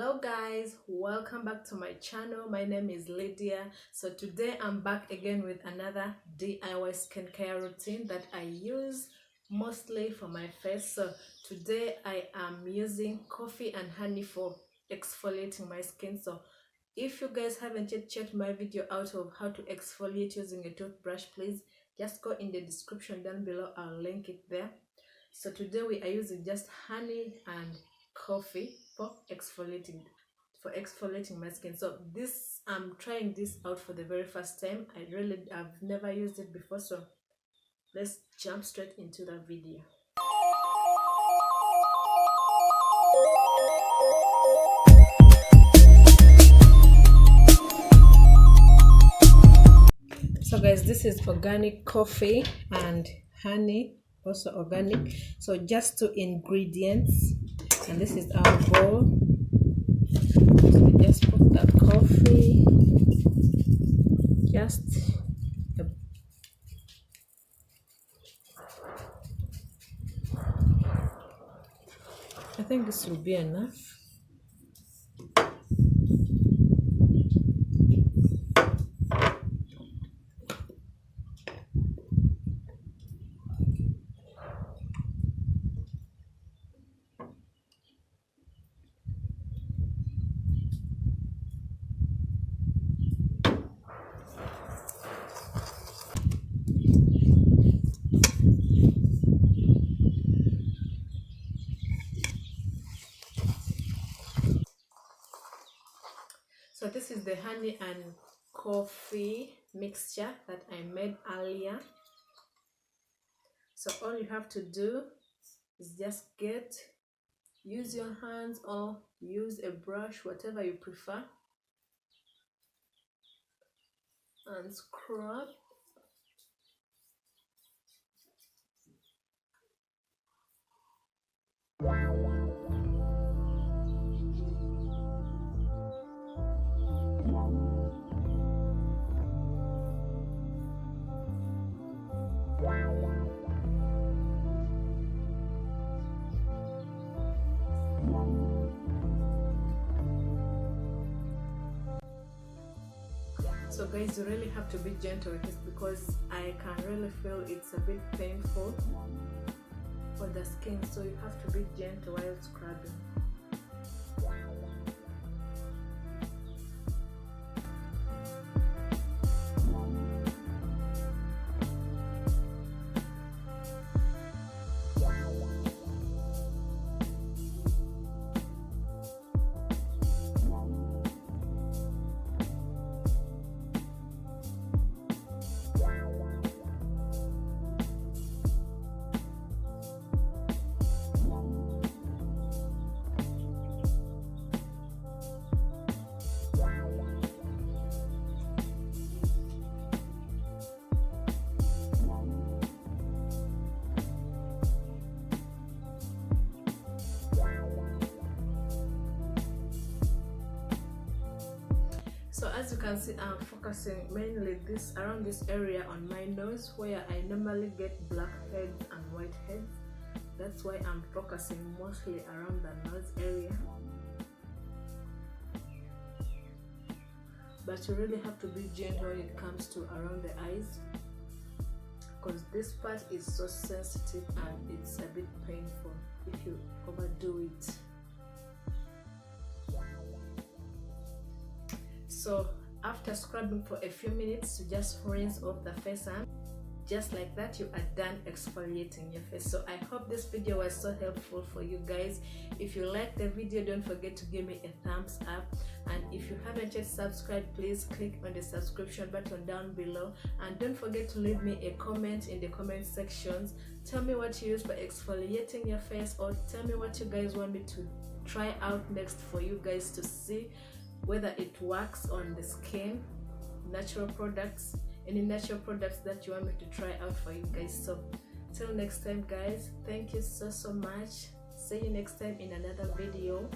Hello guys, welcome back to my channel. My name is Lydia. So today I'm back again with another DIY skincare routine that I use mostly for my face. So today I am using coffee and honey for exfoliating my skin. So if you guys haven't yet checked my video out of how to exfoliate using a toothbrush, please just go in the description down below. I'll link it there. So today we are using just honey and coffee for exfoliating my skin. So this, I'm trying this out for the very first time. I've never used it before, so let's jump straight into the video. So guys, this is organic coffee and honey, also organic. So just 2 ingredients, and this is our bowl. So we just put the coffee, I think this will be enough. So this is the honey and coffee mixture that I made earlier. So all you have to do is just use your hands or use a brush, whatever you prefer, and scrub. So guys, you really have to be gentle with this because I can really feel it's a bit painful for the skin, so you have to be gentle while scrubbing. So as you can see, I'm focusing mainly around this area on my nose where I normally get black heads and white heads. That's why I'm focusing mostly around the nose area. But you really have to be gentle when it comes to around the eyes, because this part is so sensitive and it's a bit painful if you overdo it. So after scrubbing for a few minutes, you just rinse off the face, and just like that you are done exfoliating your face. So I hope this video was so helpful for you guys. If you like the video, don't forget to give me a thumbs up, and if you haven't yet subscribed, please click on the subscription button down below, and don't forget to leave me a comment in the comment sections. Tell me what you use for exfoliating your face, or tell me what you guys want me to try out next for you guys to see whether it works on the skin. Natural products, any natural products that you want me to try out for you guys. So till next time guys, thank you so much. See you next time in another video.